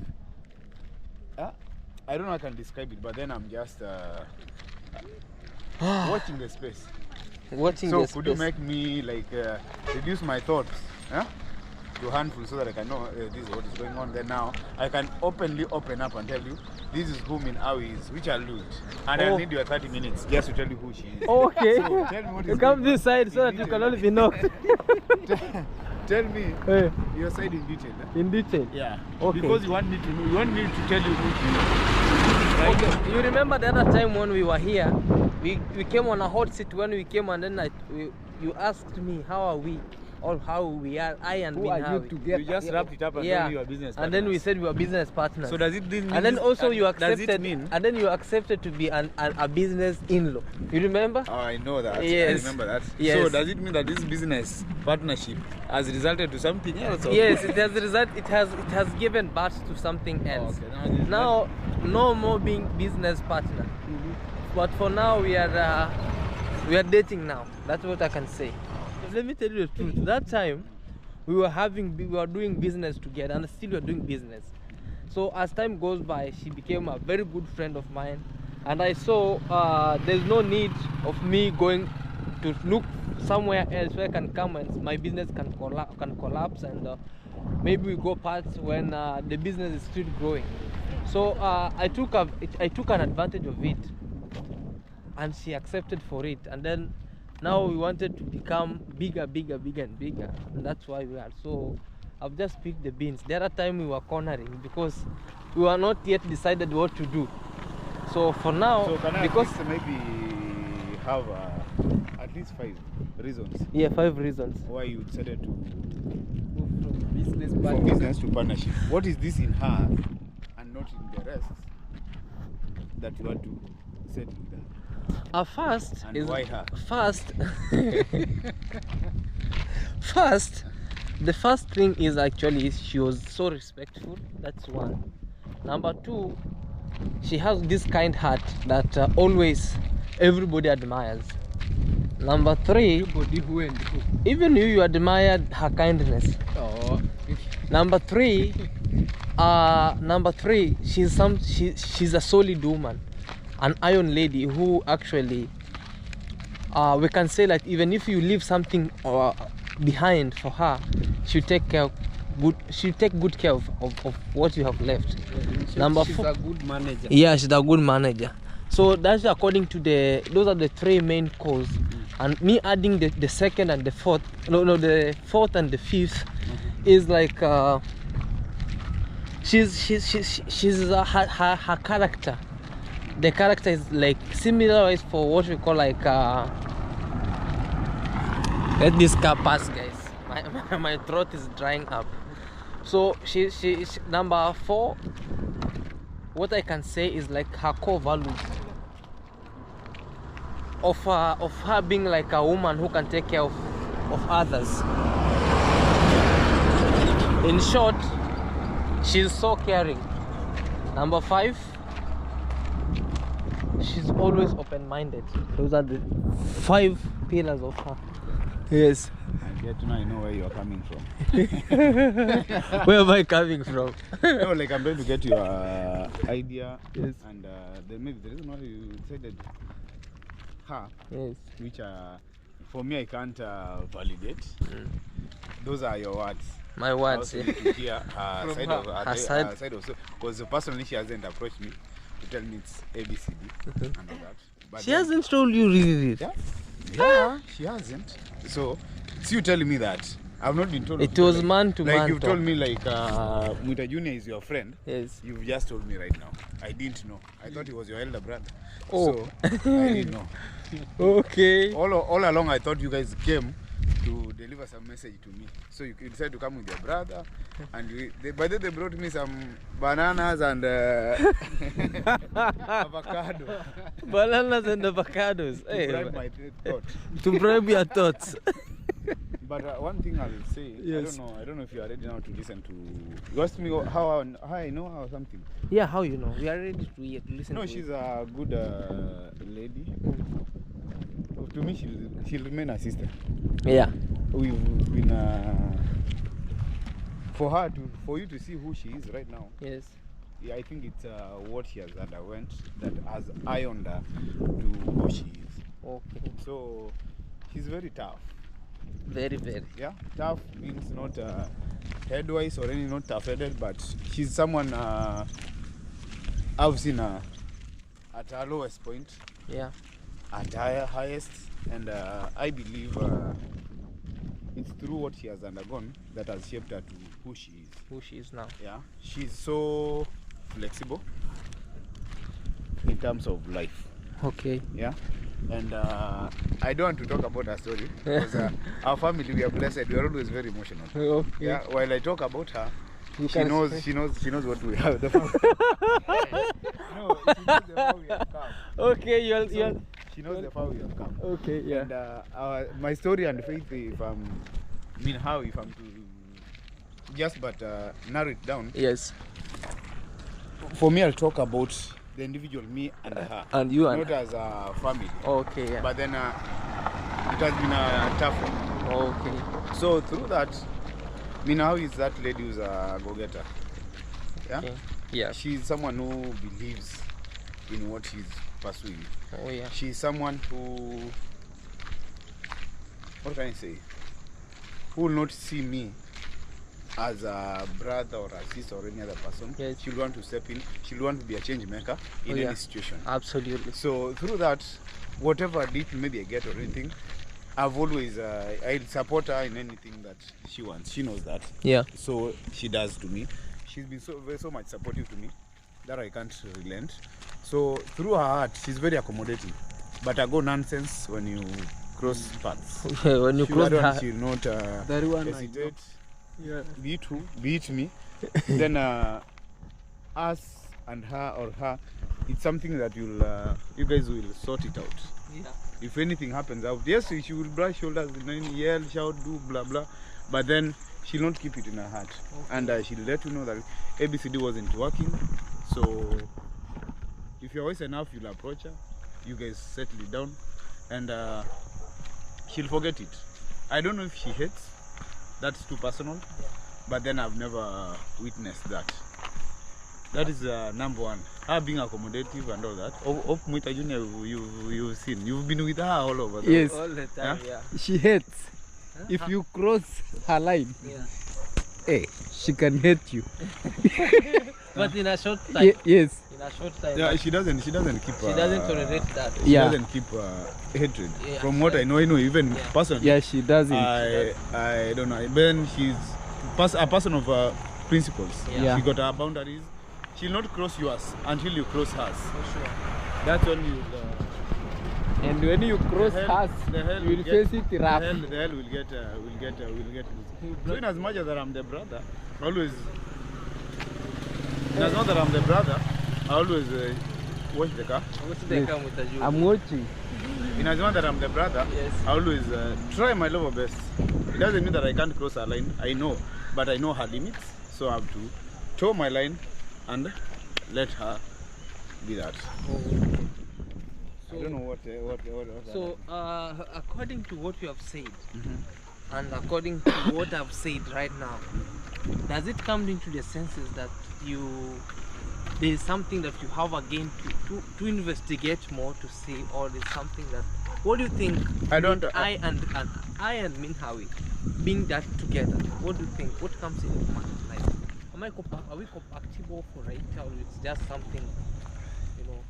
I don't know how I can describe it, but then I'm just watching the space. Watching So the could you space. make me like reduce my thoughts to a handful so that I can know this is what is going on? Then now I can openly open up and tell you this is who Min-Awi is, which I'll lose. And Oh. I'll need your 30 minutes just to tell you who she is. Okay. So tell me what You is come going this side so that you can only be knocked. Tell me Eh, your side in detail. in detail. Yeah. Okay. Because you want me to know, you want me to tell you who she is. Okay. You remember the other time when we were here, we came on a hot seat when we came, and then you asked me how are we, or how we are, I and Who are you Min-Awi. together? You just wrapped it up and Yeah. told me you are business And then we partners. said we were business partners. So does it mean? And then also you does accepted, it mean? and then you accepted to be a business in-law. You remember? Oh, I know that. Yes. I remember that. Yes. So does it mean that this business partnership has resulted to something else? Or Yes, it has given birth to something else. Okay, this- Now, no more being business partner. But for now, we are dating now. That's what I can say. Let me tell you the truth. That time, we were doing business together, and still we are doing business. So as time goes by, she became a very good friend of mine, and I saw there's no need of me going to look somewhere else where I can come and my business can collapse, and maybe we go parts when the business is still growing. So I took an advantage of it, and she accepted for it, and then now we wanted to become bigger, and that's why we are. So I've just picked the beans. The other time we were cornering because we were not yet decided what to do. So for now, So can I because at least maybe have at least 5 reasons 5 reasons. why you decided to Move from business from partner. business to partnership? What is this in her not in the rest that you want to settle with her? First And is why her? first. First, the first thing is actually she was so respectful. That's one. Number two, she has this kind heart that always everybody admires. Number three, Everybody who and who. even you admired her kindness. Oh. Number three, she's a solid woman, an iron lady who actually we can say that even if you leave something behind for her, she'll take good care of what you have left. She's a good manager. Yeah, she's a good manager. So that's according to those are the three main cause. And me adding the second and the fourth, the fourth and the fifth is like her character. The character is like similar is for what we call like let this car pass, guys. My throat is drying up. So she number four. What I can say is like her core values of her being like a woman who can take care of others. In short, she's so caring. Number five, she's always open-minded. Those are the 5 pillars of her. Yes. I get to know, I know where you're coming from. Where am I coming from? No, like I'm trying to get your idea. Yes. And then maybe the reason why you said that her, Yes. which for me I can't validate. Those are your words. My words. I also need to hear her side of her side. side also, because personally she hasn't approached me to tell me it's ABCD and all that. But She hasn't told you really. Yeah, she hasn't. So it's you telling me that. I've not been told. It was man to man. Like you've talk. told me like Muta Junior is your friend. Yes. You've just told me right now. I didn't know. I thought he was your elder brother. Oh. So I didn't know. Okay. All along I thought you guys came to deliver some message to me. So you decided to come with your brother, and by then they brought me some bananas and avocado. Bananas and avocados. To bribe my thought. To bribe your thoughts. But one thing I'll say, Yes. I don't know if you are ready now to listen to. You asked me how I know her or something. Yeah, how you know? We are ready to listen. No, to she's it. a good lady. To me, she'll remain a sister. Yeah. We've been for you to see who she is right now. Yes. Yeah, I think it's what she has underwent that has ironed her to who she is. Okay. So she's very tough. Very, very. Yeah, tough means not headwise or any not tough-headed, but she's someone I've seen her at her lowest point, Yeah. at her highest, and I believe it's through what she has undergone that has shaped her to who she is. Who she is now. Yeah, she's so flexible in terms of life. Okay. Yeah, and I don't want to talk about her story because our family, we are blessed. We are always very emotional. Okay. Yeah, while I talk about her, You she can knows what we have. No, she knows the far we have come. Okay, you're She knows the far we have come. okay, yeah. And my story and faith, if I'm to just narrow it down. Yes. For me, I'll talk about the individual, me and her. And you and not as a family. Okay, yeah. But then it has been a tough one. Okay. So through that, Mina is that lady who's a go-getter. Yeah? Okay. Yeah. She's someone who believes in what she's pursuing. Oh yeah. She's someone who, what can I say? Who will not see me as a brother or a sister or any other person. Yes. She'll want to step in. She'll want to be a change maker in any situation. Absolutely. So through that, whatever deal maybe I get or anything, I've always I'll support her in anything that she wants. She knows that. Yeah. So she does to me. She's been so much supportive to me that I can't relent. So through her heart, she's very accommodating. But I go nonsense when you cross paths. When you cross her. She'll not That one I hesitate. Yeah. Beat me. Then as and her or her, it's something that you guys will sort it out. Yeah. If anything happens out, yes, she will brush shoulders, yell, shout, do blah blah, but then she'll not keep it in her heart, and she'll let you know that ABCD wasn't working. So if you're wise enough, you'll approach her, you guys settle it down, and she'll forget it. I don't know if she hates, that's too personal, but then I've never witnessed that. That is number one. Her being accommodative and all that. Of Muita Junior, you've seen. You've been with her all over. Yes. All the time, yeah. She hates. If you cross her line, hey, she can hate you. But in a short time. Yes. In a short time. Yeah, she doesn't keep. She doesn't tolerate that. She doesn't keep hatred. Yeah, From what I know even personally. Yeah, she doesn't. I don't know. Then she's a person of principles. Yeah. She got her boundaries. She'll not cross yours until you cross hers. For sure. That's when you. And when you cross hers, you will face it rough. The hell will get loose. So in as much as that I'm the brother, always. In as much that I'm the brother, I always watch the car. I'm watching. In as much that I'm the brother, I always try my level best. It doesn't mean that I can't cross her line. I know, but I know her limits, so I have to toe my line and let her be that. I don't know what So, according to what you have said, and according to what I've said right now, does it come into the senses that there is something that you have again to investigate more to see, or there's something that, what do you think? I don't. I and Minhawi being that together, what do you think? What comes in your mind? Like, are we compatible for it, or it's just something, you know?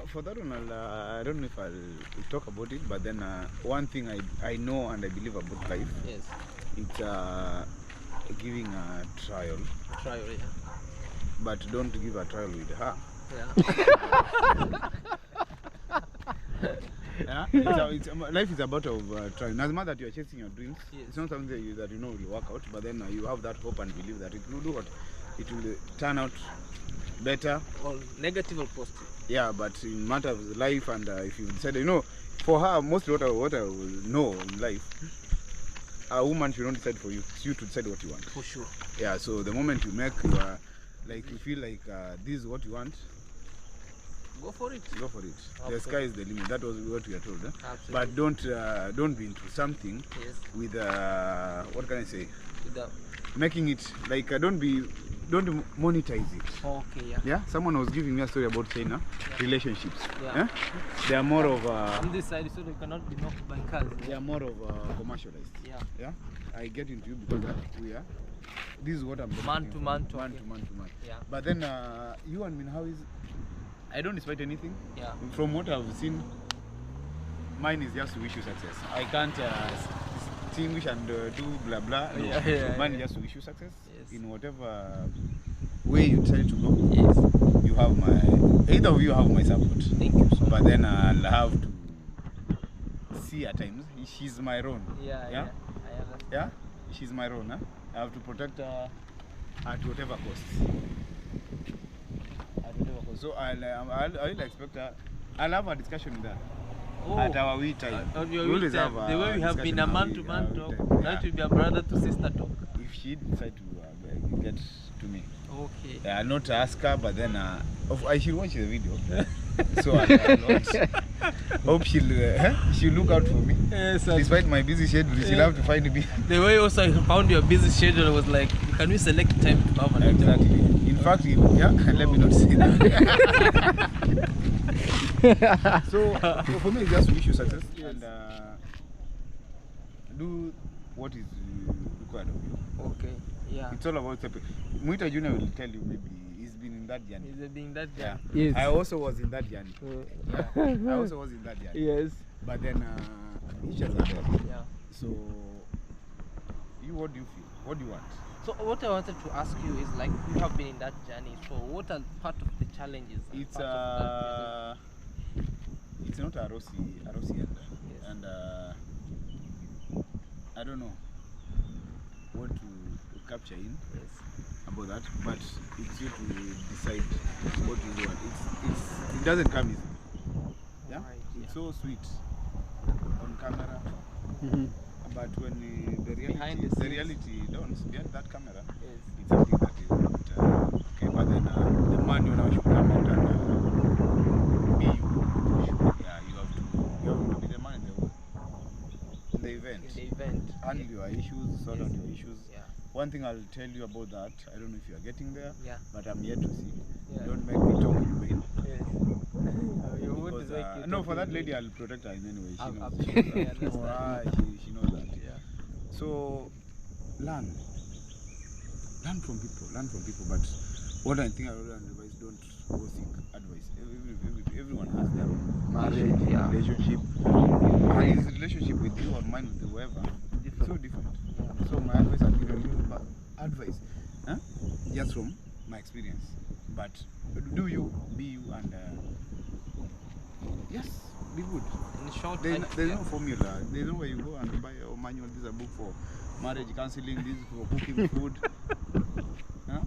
For that one, I don't know if I'll talk about it, but then one thing I know and I believe about life, it's giving a trial. Trial, yeah. But don't give a trial with her. Yeah. Life is about trying. As much that you are chasing your dreams, it's not something that you know will work out, but then you have that hope and believe that it will do what? It will turn out better. Or negative or positive. Yeah, but in matter of life, and if you decide, for her, mostly what I will know in life, a woman should not decide for you. It's you to decide what you want. For sure. Yeah, so the moment you make you feel like this is what you want, go for it. Go for it. Absolutely. The sky is the limit. That was what we are told. Absolutely. But don't be into something with what can I say? Making it like don't monetize it. Okay, yeah. Yeah. Someone was giving me a story about China relationships. Yeah. They are more of on this side, so they cannot be knocked by cars. They are more of commercialized. Yeah. Yeah. I get into you because we are. This is what I'm man to man. Yeah. But then you and me, how is? I don't expect anything. Yeah. From what I've seen, mine is just to wish you success. I can't distinguish and do blah blah. No. Mine is just to wish you success in whatever way you decide to go. Yes. You have either of you have my support. Thank you so much. But then I'll have to see at times. She's my own. Yeah. I understand. Yeah. She's my own. Huh? I have to protect her at whatever cost. So I'll expect her. I'll have a discussion with her at our wee time. We always have the way we have been a man-to-man talk. That will be a brother-to-sister talk. If she decides to get to me, okay. I'll not ask her, but then I should watch the video. So I'll hope she'll look out for me. Yes, despite my busy schedule, she'll have to find me. The way also I found your busy schedule was like, can we select time to have an Exactly. In fact, let me not say that. So for me, just wish you success and do what is required of you. Okay. Yeah. It's all about separate. Muita Junior will tell you maybe he's been in that journey. He's been that journey. Yeah. Yes. I also was in that journey. I also was in that journey. Yes. But then each other there. Yeah. So what do you feel? What do you want? So what I wanted to ask you is, like, you have been in that journey. So what are part of the challenges? It's it's not a rosy end. Yes. And I don't know what to capture in. Yes. about that, but it's you to decide what you want. It doesn't come easy. Yeah, Right, it's yeah. so sweet on camera, but when Behind the the scenes. reality dawns behind that camera, Yes. it's something that is not okay. But then the man you know should come out and be you. Yeah, you have to be the man in the event. In the event. Handle your issues, sort Yes. out your issues. Yeah. One thing I'll tell you about that, I don't know if you are getting there, Yeah. but I'm yet to see. Yeah. Don't make me talk in vain. Yes. You would Because, make you no, talk for in that vain. lady, I'll protect her in any way. She I'm knows. absolutely She knows that. understand. She knows that. Yeah. So, learn. Learn from people. Learn from people. But what I think I would advise, don't go seek advice. Everyone has their own marriage, Yeah. relationship. And his relationship with you or mine with whoever, Different. so different. Yeah. So my advice, I'll give you advice, huh? Just from my experience. But do you, be you, and yes, be good. In short, There's no formula. There's no way you go and buy a manual. This is a book for marriage counseling. This is for cooking food, huh?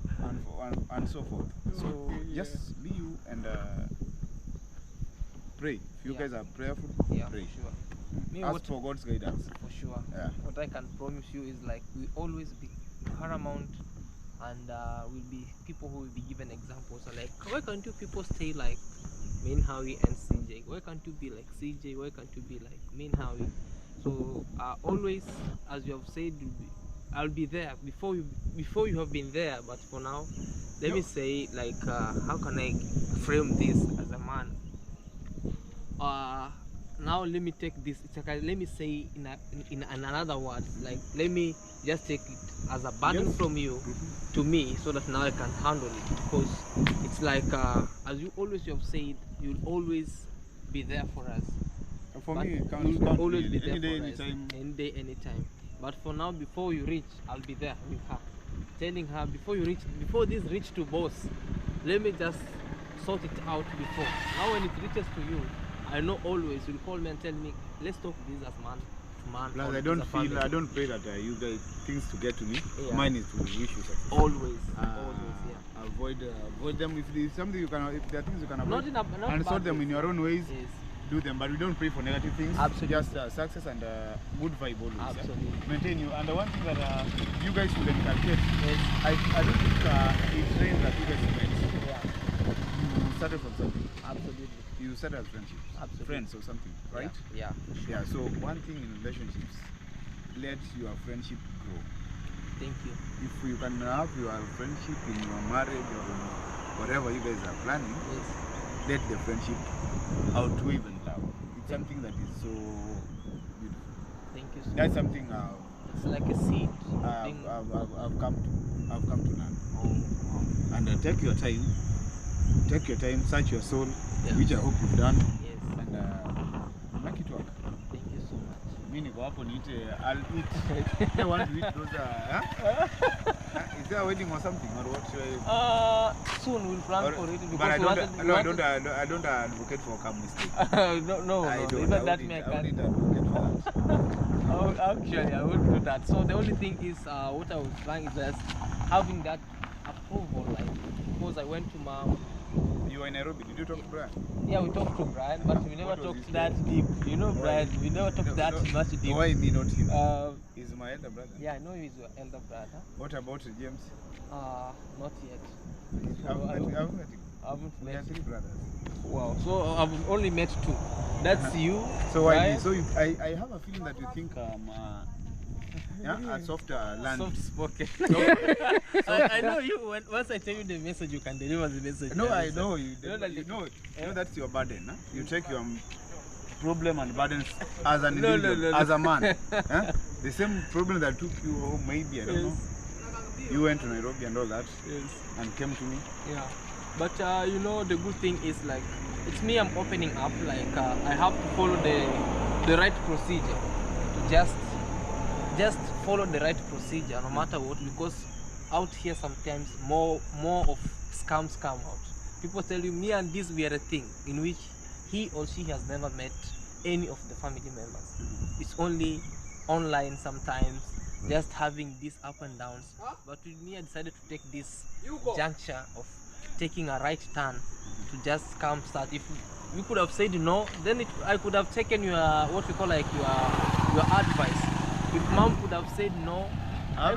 and so forth. So just be you and pray. If you guys are prayerful, yeah, pray. for sure. Me, Ask what, for God's guidance. for sure. Yeah. What I can promise you is like we always be paramount, and we'll be people who will be given examples. So like, why can't you people stay like Main Howie and CJ? Why can't you be like CJ? Why can't you be like Main Howie? So always, as you have said, I'll be there before you have been there. But for now, let me say like, how can I frame this as a man? Now let me take this. It's like, let me say in another word. Like, let me just take it as a burden from you to me, so that now I can handle it. Because it's like, as you have said, you'll always be there for us. And for But me, it you'll can't always be be there any day, for us, anytime. any day, anytime. But for now, before you reach, I'll be there with her, telling her before this reach to boss, let me just sort it out before. Now when it reaches to you, I know always you'll call me and tell me, let's talk this as man. Plus, or I don't as a family. I don't pray that you guys things to get to me. Yeah. Mine is to wish you success. Always, always, yeah. Avoid them. If there's something you can, if there are things you can avoid, Not and bad sort them ways. in your own ways. Yes. Do them, but we don't pray for negative things. Absolutely. Just success and good vibe always. Absolutely. Maintain you. And the one thing that you guys should inculcate, Yes. I don't think it trains that you guys met. Yeah. You started from something. Absolutely. You started as friendships. Absolutely. Friends or something, right? Yeah. Yeah. So one thing in relationships, let your friendship grow. Thank you. If you can have your friendship in your marriage or in whatever you guys are planning, Yes. let the friendship outweigh even love. It's something that is so beautiful. Thank you so That's much. something It's like a seed. I've come to learn. Oh. And take your time, search your soul, Yeah. which I hope you've done, Yes. and make it work. Thank you so much. Me niko hapo niite, I'll eat. I want to eat those. Is there a wedding or something or what? Soon we'll plan for it, But I because I don't advocate for come mistake. no, I don't. even I that wouldn't- me I I wouldn't can't. advocate for that. Actually, I won't do that. So the only thing is, what I was trying is just having that approval, like, because I went to mom. You were in Nairobi. Did you talk to Brian? Yeah, we talked to Brian, but we never What was talked his that deep. You know, Brian, we never talked that much deep. Why me, not him? Uh, He's my elder brother. yeah, I know he's your elder brother. What about James? Not yet. I haven't met him. I haven't We are met. three brothers. Wow. So I've only met two. That's you. So why me? Brian, So I have a feeling that you think a softer land. soft spoken. I know you. Once I tell you the message, you can deliver the message. No, I know you. You know that You know that's your burden. Huh? You take your problem and burdens as an No, individual, no. as a man. Huh? The same problem that took you home, maybe I don't know. You went to Nairobi and all that, Yes. and came to me. Yeah. But you know, the good thing is like, it's me. I'm opening up. Like I have to follow the right procedure. To just follow the right procedure, no matter what. Because out here sometimes more of scams come out. People tell you, me and this we are a thing, in which he or she has never met any of the family members. It's only online sometimes, just having these up and downs. But with me, I decided to take this juncture of taking a right turn to just come start. If you could have said no, then I could have taken your what we call like your advice. If mom could have said no, I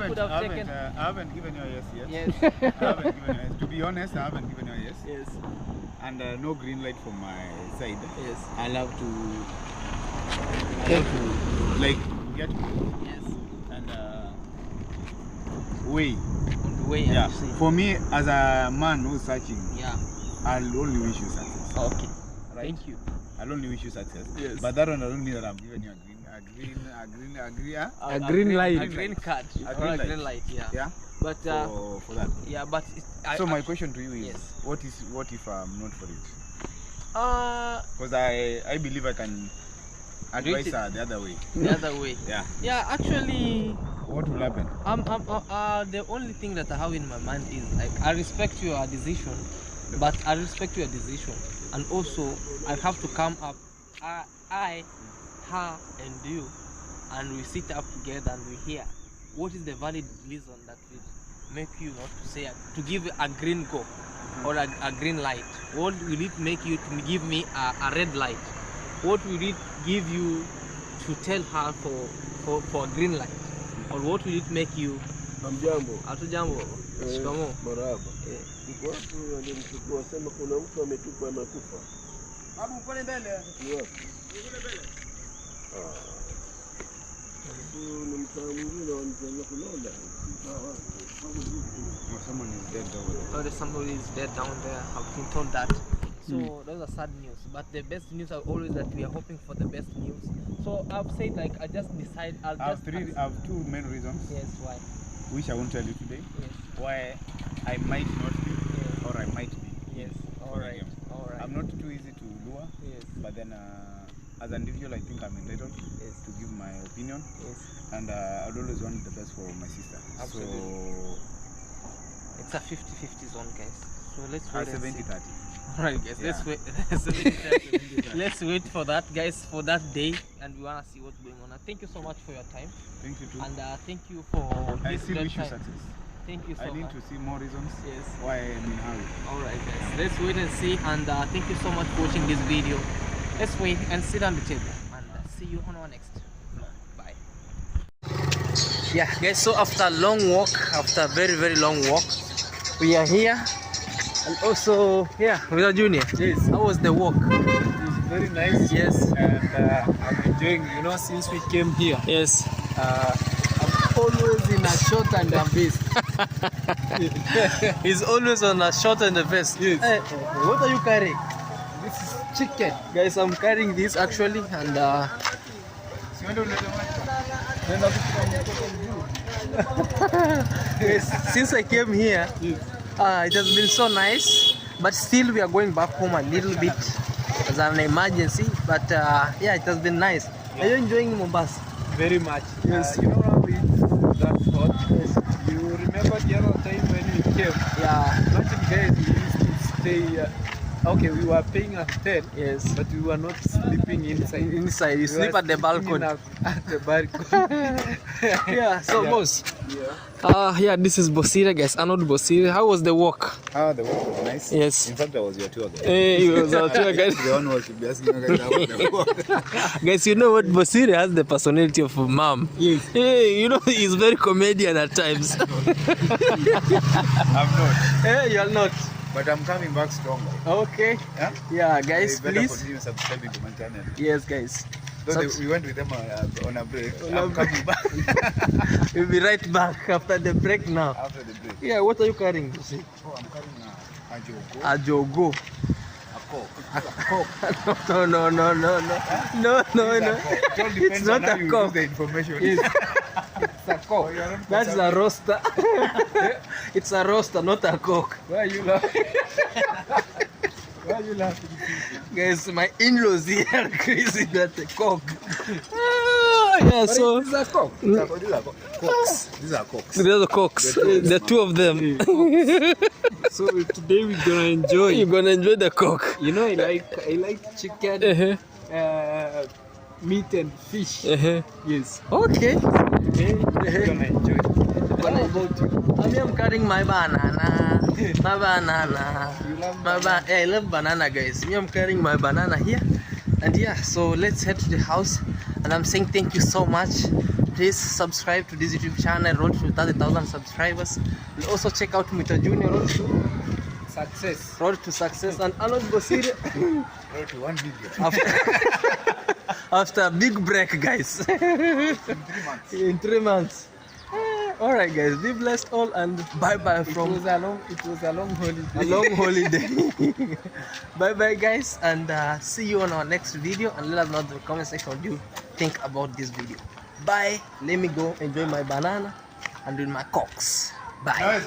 haven't given you a yes yet. Yes. I haven't given you a yes. To be honest, I haven't given you a yes. Yes. And no green light from my side. Yes. I love to like get Yes. and weigh. On the way. Yeah. See. For me, as a man who's searching, Yeah. I'll only wish you success. Okay. Right? Thank you. I'll only wish you success. Yes. But that one I don't need that I'm giving you a green light. A green card. A Or a green green light. Yeah. Yeah. But For that. yeah, but So my question to you is, yes. what if I'm not for it? Because I believe I can advise her the other way. The other way. Yeah. Yeah, actually, What will happen? the only thing that I have in my mind is like I respect your decision, but I respect your decision, and also I have to come up, I, her, and you, and we sit up together and we hear what is the valid reason that will make you not to say to give a green go or a green light. What will it make you to give me a red light? What will it give you to tell her for a green light? Or what will it make you? Hamjambo. Hatujambo. Shikamoo. Marahaba. Uko wapi wale mchukua wasema kuna mtu ametupwa amekufa? Babu pale mbele. Ni wapi? Ni mtaa mwingine wanasema kulonda. Someone is dead over there. Oh, there's somebody is dead down there. I've been told that. So those are sad news. But the best news are always that we are hoping for the best news. So I've said like I just decide I have two main reasons Yes, why? which I won't tell you today. Yes. Why I might not be or I might be. Yes. for the game. Alright. I'm not too easy to lure, Yes. but then as an individual I think I'm entitled Yes. to give my opinion, Yes. and I'd always want the best for my sister. Absolutely. So It's a 50-50 zone, guys. So let's wait and 70-30. see. Alright, guys. Yeah. Let's wait. Let's wait for that, guys, for that day, and we wanna see what's going on. And thank you so much for your time, Thank you too. and thank you for I this still great wish you time. success. Thank you so I need much. to see more reasons Yes. why I'm in a hurry. Alright, guys. Let's wait and see, and thank you so much for watching this video. Let's wait and sit on the table, and see you on our next vlog. Bye. Yeah, guys. So after a long walk, after a very long walk, we are here, and also with our junior. Yes. How was the walk? It was very nice. Yes. And I'm enjoying, since we came here, Yes. I'm always in a short and a vest. He's always on a short and a vest. Yes. Hey, what are you carrying? This is chicken. Guys, I'm carrying this actually, and guys, since I came here, it has been so nice, but still we are going back home a little bit as an emergency, but yeah, it has been nice. Are you enjoying Mombasa? Very much. Yes. How it's that hot? Yes. You remember the other time when we came? Yeah. Imagine guys, we used to stay. Okay, we were paying a hotel. Yes. But we were not sleeping inside. Inside, you We sleep were at the sleeping balcony. At the balcony. Yeah, so Yeah. boss. Yeah. Yeah, this is Bosire, guys. Arnold Bosire. How was the walk? The walk was nice. Yes. In fact, I was your tour guide. Hey, he was our tour guide. The one who was asking you guys about the walk. Guys, you know what? Bosire has the personality of a mom. Yes. Hey, he's very comedian at times. I'm not, Hey, you are not. but I'm coming back stronger. Okay. Yeah? Yeah, guys, You better please. continue subscribing to my channel. Yes, guys. Though we went with them on a break. I'm coming back We'll be right back after the break now. after the break. Yeah, what are you carrying? Oh, I'm carrying a jogo, A jogo. a coke. No. It all It's depends not on how a you coke. use the information. It's a coke. That's a roaster. It's a roaster, not a coke. Why are you laughing? Why are you laughing? Guys, my in-laws here are crazy that the coke. Yeah, so This is a coke. These are cokes. These are cokes. these are the cokes. The two of them. So today we're gonna enjoy. You're gonna enjoy the coke. I like chicken. meat and fish. Yes. Okay. Okay. You're gonna enjoy. What about you? I'm carrying my banana. My banana. You love Yeah, I love banana, guys. I'm carrying my banana here. And yeah, so let's head to the house. And I'm saying thank you so much. Please subscribe to this YouTube channel, road to 30,000 subscribers. And also check out Mr. Junior Road to success. Road to Success. And Arnold Bosiri. Road to 1 video. After a big break, guys. In 3 months. In 3 months. All right, guys. Be blessed all, and bye bye from It was a long holiday. a long holiday. Bye bye, guys, and see you on our next video. And let us know in the comment section what you think about this video. Bye. Let me go enjoy my banana and with my cocks. Bye.